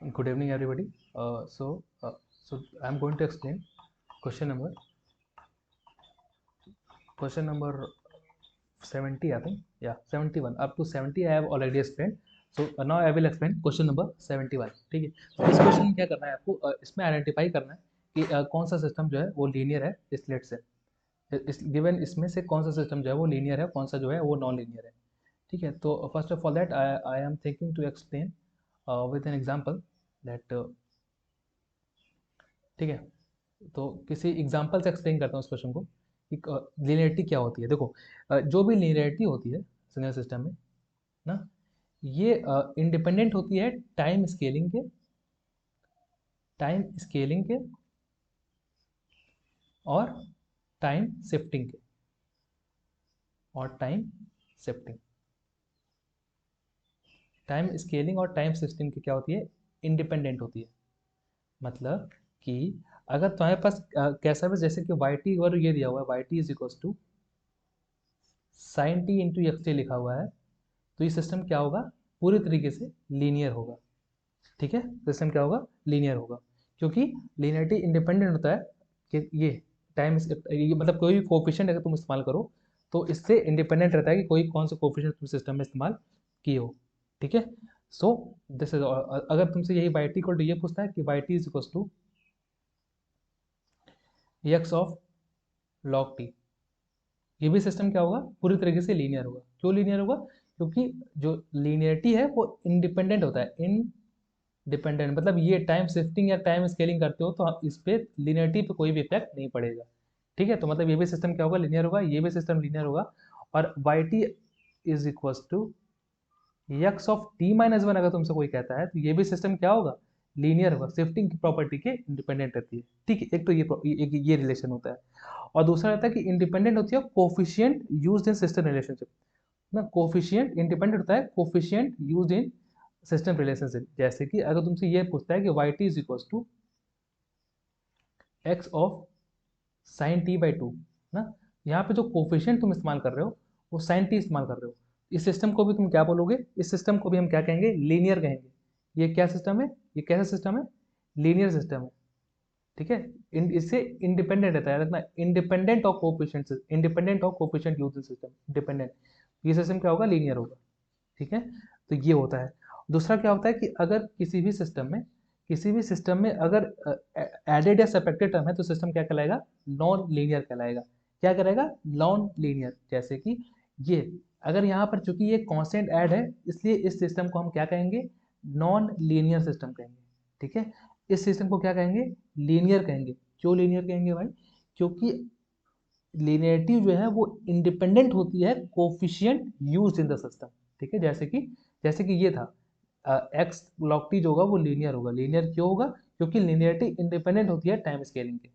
Good evening, everybody. So I'm going to explain question number 70, I think. Yeah, 71 up to 70 I have already explained. So now I will explain question number 71. ठीक है, तो इस question में क्या करना है आपको, इसमें आइडेंटिफाई करना है कि कौन सा सिस्टम जो है वो लीनियर है इस लेट से। इस गिवन इसमें से कौन सा सिस्टम जो है वो लीनियर है, कौन सा जो है वो नॉन लीनियर है। ठीक है, तो first of all that I am thinking to explain with an example that. ठीक है, तो किसी एग्जांपल से एक्सप्लेन करता हूँ उस क्वेश्चन को कि लीनियरिटी क्या होती है। देखो, जो भी लीनियरिटी होती है सिग्नल सिस्टम में ना, ये इंडिपेंडेंट होती है टाइम स्केलिंग के और टाइम शिफ्टिंग के और टाइम शिफ्टिंग टाइम स्केलिंग और टाइम शिफ्टिंग की क्या होती है, इंडिपेंडेंट होती है। मतलब कि अगर तुम्हारे पास कैसा भी, जैसे कि वाई टी और ये दिया हुआ है, Y T is equal to sine T into X T लिखा हुआ है, तो ये सिस्टम क्या होगा, पूरी तरीके से लीनियर होगा। ठीक है, सिस्टम क्या होगा, लीनियर होगा, क्योंकि लीनियरिटी इंडिपेंडेंट होता है कि ये टाइम, ये मतलब कोई भी कोफिशिएंट अगर तुम इस्तेमाल करो तो इससे इंडिपेंडेंट रहता है कि कोई कौन सा कोफिशिएंट तुम सिस्टम में इस्तेमाल किए हो। ठीक है, सो दिस इज, अगर तुमसे यही वाई टी इक्वल टू ये पूछता है कि Y T is equal to X of log T, ये भी सिस्टम क्या होगा, पूरी तरीके से लीनियर होगा। क्यों लीनियर होगा, क्योंकि जो लीनियरिटी है वो इंडिपेंडेंट होता है। इंडिपेंडेंट मतलब ये टाइम शिफ्टिंग या टाइम स्केलिंग करते हो तो इस पे लीनियरिटी पे कोई भी इफेक्ट नहीं पड़ेगा। ठीक है, तो मतलब ये भी सिस्टम क्या होगा, लीनियर होगा, ये भी सिस्टम लीनियर होगा। और Y T is equal to X of T minus one अगर तुमसे कोई कहता है तो ये भी सिस्टम क्या होगा, लीनियर होगा, शिफ्टिंग की प्रॉपर्टी के इंडिपेंडेंट रहती है। ठीक है, एक तो ये रिलेशन होता है। और दूसरा रहता है कि इंडिपेंडेंट होती है coefficient used in system relationship ना। कोफिशिएंट इंडिपेंडेंट होता है coefficient used in system relationship. जैसे कि अगर तुमसे ये पूछता है कि Y T is equal to X of sine T by two ना, यहाँ पे जो कोफिशिएंट तुम इस्तेमाल कर रहे हो वो साइन टी इस्तेमाल कर रहे हो। इस सिस्टम को भी तुम क्या बोलोगे, इस सिस्टम को भी हम क्या कहेंगे, लीनियर कहेंगे। ये क्या सिस्टम है, ये कैसा सिस्टम है, लीनियर सिस्टम है। ठीक है, इससे इंडिपेंडेंट रहता है, रखना independent of coefficient use system, independent. ये सिस्टम क्या होगा, लीनियर होगा। ठीक है, तो ये होता है। दूसरा क्या होता है कि अगर किसी भी सिस्टम में अगर एडेड या सब्ट्रैक्टेड टर्म है तो सिस्टम क्या कहलाएगा, नॉन लीनियर कहलाएगा। क्या करेगा, नॉन लीनियर। जैसे कि ये, अगर यहाँ पर चूंकि ये कांस्टेंट ऐड है इसलिए इस सिस्टम को हम क्या कहेंगे, नॉन लीनियर सिस्टम कहेंगे। ठीक है, इस सिस्टम को क्या कहेंगे, लीनियर कहेंगे। क्यों लीनियर कहेंगे भाई, क्योंकि लीनियरिटी जो है वो इंडिपेंडेंट होती है coefficient used in the system. ठीक है, जैसे कि ये था एक्स लॉग टी जो होगा वो लीनियर होगा। लीनियर क्यों होगा, क्योंकि लीनियरिटी इंडिपेंडेंट होती है टाइम स्केलिंग के।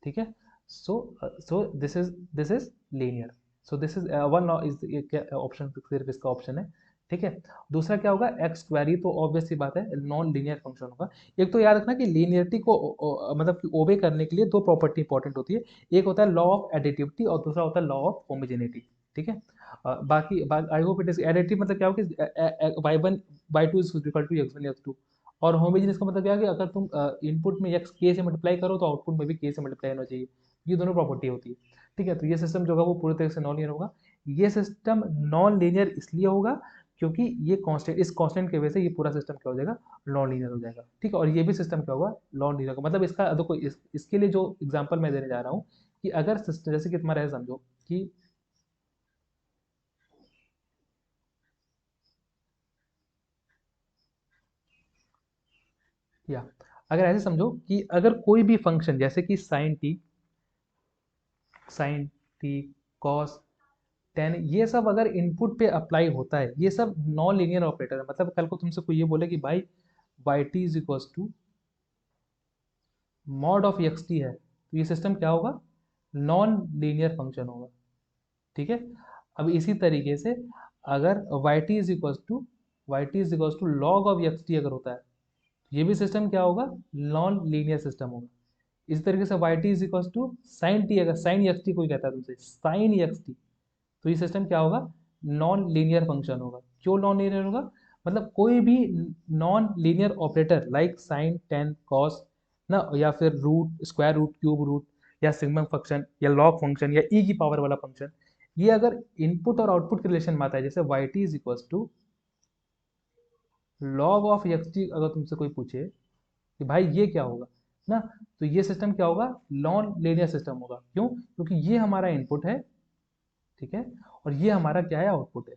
ठीक है, so this is linear. So this is one is option, सिर्फ इसका ऑप्शन है। ठीक है, दूसरा क्या होगा, एक्स स्क्वायर, तो ऑब्वियस सी बात है नॉन लीनियर फंक्शन होगा। एक तो याद रखना कि लीनियरिटी को मतलब कि ओबे करने के लिए दो प्रॉपर्टी इंपॉर्टेंट होती है। एक होता है लॉ ऑफ एडिटिविटी और दूसरा होता है लॉ ऑफ होमोजेनिटी। ठीक है, बाकी I hope it is additive, मतलब क्या होगा कि Y one by two is equal to X one X two. और होमोजेनियस का मतलब क्या है कि अगर तुम इनपुट में एक्स के से मल्टीप्लाई करो तो आउटपुट में भी के से मल्टीप्लाई होना चाहिए। ये दोनों प्रॉपर्टी होती है। ठीक है, तो ये सिस्टम जो होगा वो पूरी तरह से नॉन लीनियर होगा। ये सिस्टम नॉन लीनियर इसलिए होगा क्योंकि ये कांस्टेंट, इस कांस्टेंट की वजह से ये पूरा सिस्टम क्या हो जाएगा, नॉन लीनियर हो जाएगा। ठीक है, और ये भी सिस्टम क्या होगा, नॉन लीनियर होगा। मतलब इसका देखो, इसके लिए जो एग्जांपल मैं देने जा रहा हूँ कि अगर सिस्टम, जैसे कि तुम्हारा ऐसा समझो कि या अगर ऐसे समझो कि अगर कोई भी फंक्शन जैसे कि साइन टी कॉस टेन, ये सब अगर इनपुट पे अप्लाई होता है, ये सब नॉन लीनियर ऑपरेटर है। मतलब कल को तुमसे कोई ये बोले कि भाई Y T is equal to mod of X T है, तो ये सिस्टम क्या होगा, नॉन लीनियर फंक्शन होगा। ठीक है, अब इसी तरीके से अगर Y T is equal to log of X T अगर होता है, तो ये भी सिस्टम क्या होगा, नॉन लीनियर सिस्टम होगा। इसी तरीके से Y T is equal to sine T, अगर साइन एक्स टी कोई कहता है तुमसे, साइन एक्स टी, तो ये सिस्टम क्या होगा, नॉन लीनियर फंक्शन होगा। क्यों नॉन लीनियर होगा, मतलब कोई भी non linear operator like sine, tan, cos ना, या फिर root, square root, cube root, या सिग्मम फंक्शन, या लॉग फंक्शन, या ई की पावर वाला फंक्शन, ये अगर इनपुट और आउटपुट के रिलेशन में आता है, जैसे Y T is equal to log of X T, अगर तुमसे कोई पूछे कि भाई ये क्या होगा ना, तो ये सिस्टम क्या होगा, नॉन लीनियर सिस्टम होगा। क्यों? क्योंकि ये हमारा इनपुट है, ठीक है, और ये हमारा क्या है, आउटपुट है,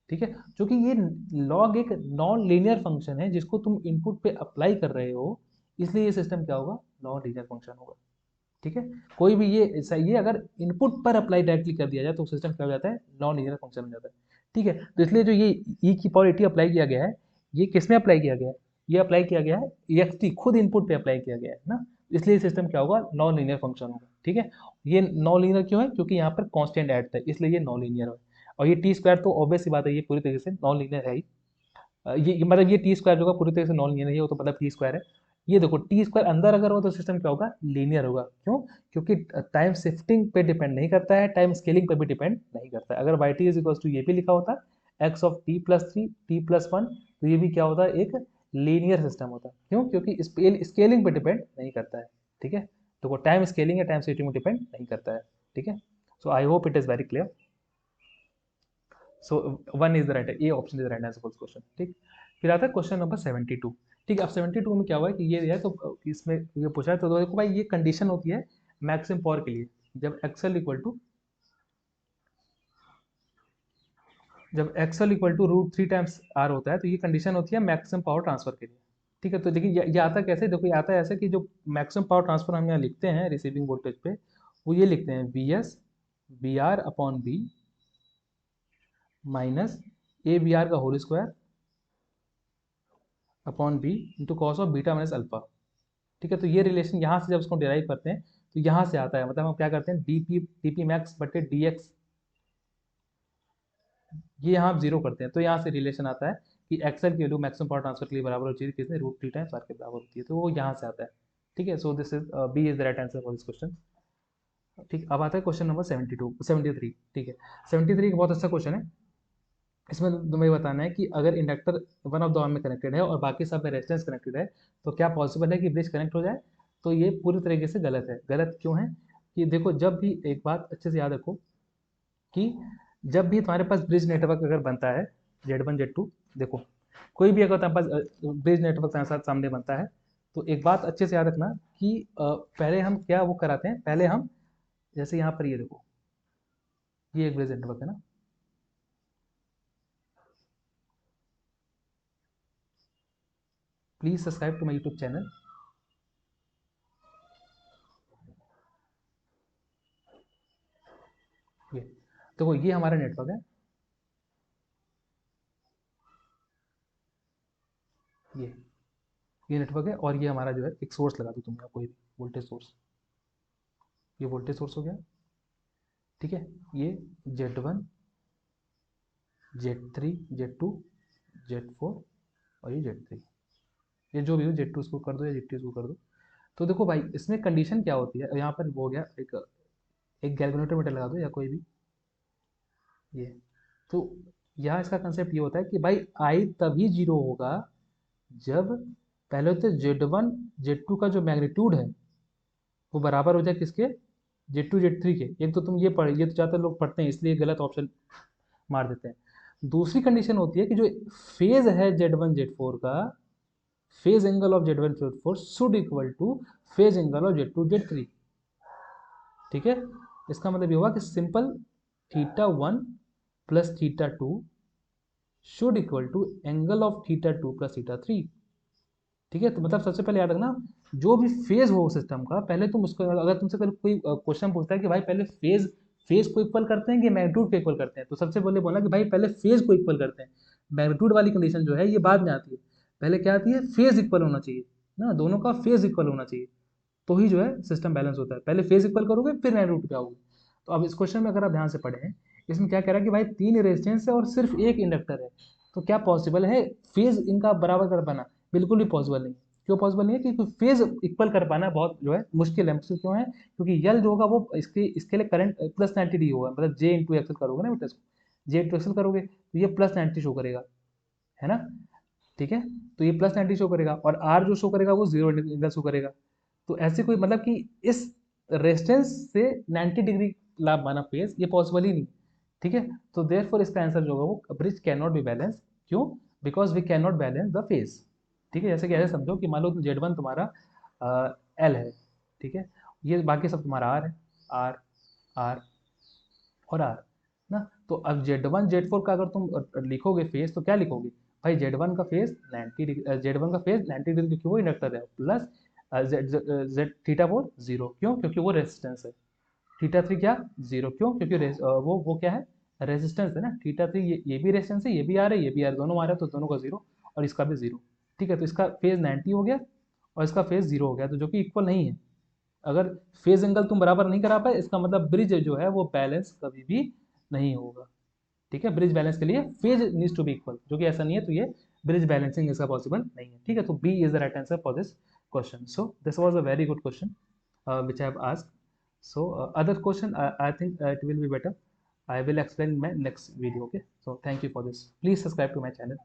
ठीक है। क्योंकि ये लॉग एक नॉन लीनियर फंक्शन है जिसको तुम इनपुट पे अप्लाई कर रहे हो, इसलिए ये सिस्टम क्या होगा, नॉन लीनियर फंक्शन होगा, ठीक है। कोई भी ये अगर इनपुट पर अप्लाई डायरेक्टली कर दिया जाए तो सिस्टम क्या हो जाता है, नॉन लीनियर फंक्शन हो जाता है, ठीक है। तो इसलिए जो ये ई की पावर टी अप्लाई किया गया है, ये किस में अप्लाई किया गया है, ये अप्लाई किया गया है एक्स टी खुद इनपुट पे अप्लाई किया गया है ना, इसलिए सिस्टम क्या होगा, नॉन लीनियर फंक्शन होगा, ठीक है। ये नॉन लीनियर क्यों है, क्योंकि यहाँ पर कॉन्स्टेंट ऐड था, इसलिए ये नॉन लीनियर है। और ये टी स्क्वायर तो ऑब्वियस सी बात है, ये पूरी तरीके से नॉन लीनियर है ही। मतलब ये टी स्क्वायर जो है पूरी तरह से नॉन लीनियर है, वो तो मतलब टी स्क्वायर है। ये देखो टी स्क्वायर अंदर अगर हो तो सिस्टम क्या होगा, लीनियर होगा। क्यों? क्योंकि टाइम शिफ्टिंग पे डिपेंड नहीं करता है, टाइम स्केलिंग पे भी डिपेंड नहीं करता है। अगर Y T is equal to ये भी लिखा होता X of T plus three T plus one, तो ये भी क्या होता है, एक लीनियर सिस्टम होता है। क्यों? क्योंकि स्केलिंग पे डिपेंड नहीं करता है, ठीक है। तो टाइम स्केलिंग या टाइम शिफ्टिंग पे डिपेंड नहीं करता है, ठीक है। So I hope it is very clear. So one is the right, A option is the right answer for this question, ठीक। फिर आता है क्वेश्चन नंबर 72, ठीक है। अब 72 में क्या हुआ है कि ये है, तो इसमें ये पूछा है, तो देखो भाई ये कंडीशन होती है मैक्सिमम पावर के लिए, जब XL equal to root three times R होता है, तो ये कंडीशन होती है मैक्सिमम पावर ट्रांसफर के लिए, ठीक है। तो देखिए ये आता कैसे, देखो ये आता है ऐसे कि जो मैक्सिमम पावर ट्रांसफर हम यहाँ लिखते हैं रिसीविंग वोल्टेज पे, वो ये लिखते हैं V S B R upon B minus A B R का whole square upon B into cos of beta minus alpha, ठीक है। तो ये रिलेशन यहाँ से जब उसको डिराइव करते हैं तो यहाँ से आता है, मतलब हम क्या करते हैं, डी पी मैक्स बटे डी एक्स, ये यहाँ जीरो करते हैं, तो यहाँ से रिलेशन आता है कि एक्सएल की वैल्यू मैक्सिमम पावर ट्रांसफर के लिए बराबर होती है किसमें, रूट थ्री टाइम्स आर के बराबर होती है, तो वो यहाँ से आता है, ठीक है। So this is B is the right answer for this question, ठीक। अब आता है क्वेश्चन नंबर 73, ठीक है। 73 एक बहुत अच्छा क्वेश्चन है। इसमें तुम्हें बताना है कि अगर inductor one of the arm में कनेक्टेड है और बाकी सब में रेजिस्टेंस कनेक्टेड है, तो क्या पॉसिबल है कि ब्रिज कनेक्ट हो जाए। तो ये पूरी तरीके से गलत है। गलत क्यों है कि देखो, जब भी एक बात अच्छे से याद रखो कि जब भी तुम्हारे पास ब्रिज नेटवर्क अगर बनता है, Z1 Z2, देखो कोई भी अगर तुम्हारे पास ब्रिज नेटवर्क साथ सामने बनता है, तो एक बात अच्छे से याद रखना कि पहले हम क्या वो कराते हैं, पहले हम जैसे यहाँ पर ये देखो, ये एक ब्रिज नेटवर्क है ना, please subscribe to my YouTube channel. ये देखो, ये हमारा नेटवर्क है, ये ये नेटवर्क है, और ये हमारा जो है एक सोर्स लगा दो तुम यहाँ, कोई भी वोल्टेज सोर्स, ये वोल्टेज सोर्स हो गया, ठीक है। ये Z1 Z3 Z2 Z4 और ये Z3, ये जो भी हो, Z2 इसको कर दो या Z3 इसको कर दो। तो देखो भाई, इसमें कंडीशन क्या होती है, यहाँ पर वो हो गया एक गैल्वेनोमीटर मीटर लगा दो या कोई भी, ये। तो यहाँ इसका कंसेप्ट ये होता है कि भाई आई तभी जीरो होगा जब पहले तो Z1 Z2 का जो मैग्नीट्यूड है वो बराबर हो जाए किसके, Z2 Z3 के। एक तो तुम ये पढ़, ये तो ज़्यादातर लोग पढ़ते हैं इसलिए गलत ऑप्शन मार देते हैं। दूसरी कंडीशन होती है कि जो फेज है Z1 Z4 का, phase angle of Z1 Z4 should equal to phase angle of Z2 Z3, ठीक है। इसका मतलब ये होगा कि simple θ1 plus θ2 should equal to angle of θ2 plus θ3, ठीक है। तो मतलब सबसे पहले याद रखना, जो भी फेज हो सिस्टम का, पहले तुम उसको, अगर तुमसे पहले कोई क्वेश्चन पूछता है कि भाई पहले फेज को इक्वल करते हैं कि मैग्नीट्यूड को इक्वल करते हैं, तो सबसे पहले बोला कि भाई पहले फेज को इक्वल करते हैं। मैग्नीट्यूड वाली कंडीशन जो है ये बाद में आती है, पहले क्या आती है, फेज इक्वल होना चाहिए ना, दोनों का फेज इक्वल होना चाहिए, तो ही जो है सिस्टम बैलेंस होता है। पहले फेज इक्वल करोगे फिर मैग्नीट्यूड पे आओगे। तो अब इस क्वेश्चन में अगर आप ध्यान से पढ़े हैं, इसमें क्या कह रहा है कि भाई तीन रेजिस्टेंस है और सिर्फ एक इंडक्टर है, तो क्या पॉसिबल है फेज इनका बराबर कर पाना, बिल्कुल भी पॉसिबल नहीं। क्यों पॉसिबल नहीं है, क्योंकि फेज इक्वल कर पाना बहुत जो है मुश्किल है। मुश्किल क्यों है, क्योंकि यल जो होगा वो इसके लिए करंट प्लस 90 होगा, मतलब जे इंटू एक्सएल करोगे ना बेटा, इसको जे इंटू एक्सएल करोगे तो ये प्लस 90 शो करेगा, है ना, ठीक है। तो ये प्लस 90 शो करेगा और आर जो शो करेगा वो 0 एंगल शो करेगा। तो ऐसे कोई मतलब कि इस रेजिस्टेंस से 90 डिग्री लाभ माना फेज, ये पॉसिबल ही नहीं, ठीक है। तो देयरफॉर इसका आंसर जो होगा वो bridge can not be balance. क्यों? Because we can not balance the phase, ठीक है। जैसे कि ऐसे समझो कि मान लो Z1 तुम्हारा L है, ठीक है, ये बाकी सब तुम्हारा आर है, आर आर और आर ना। तो अब Z1 Z4 का अगर तुम लिखोगे फेज तो क्या लिखोगे भाई, Z1 का फेज 90 डिग्री, Z1 का फेज 90 डिग्री क्योंकि वो इंडक्टर है, प्लस जेड थीटा 4 जीरो, क्यों? क्योंकि वो रेजिस्टेंस है। थीटा 3 क्या? जीरो, क्यों? क्योंकि वो क्या है? रेजिस्टेंस है ना। थीटा 3 ये भी रेजिस्टेंस है, ये भी आ रहा है, ये भी आ रहा है, दोनों आ रहा है, तो दोनों का जीरो और इसका भी जीरो, ठीक है। तो इसका फेज 90 हो गया और इसका फेज जीरो हो गया, तो जो कि इक्वल नहीं है। अगर फेज एंगल तुम बराबर नहीं करा पाए, इसका मतलब ब्रिज जो है वो बैलेंस कभी भी नहीं होगा, ठीक है। ब्रिज बैलेंस के लिए phase needs to be equal, जो कि ऐसा नहीं है, तो ये ब्रिज बैलेंसिंग इसका पॉसिबल नहीं है, ठीक है। तो B is the right answer for this question. So this was a very good question which I have asked. So other question, I think it will be better. I will explain in my next video. Okay. So thank you for this. Please subscribe to my channel.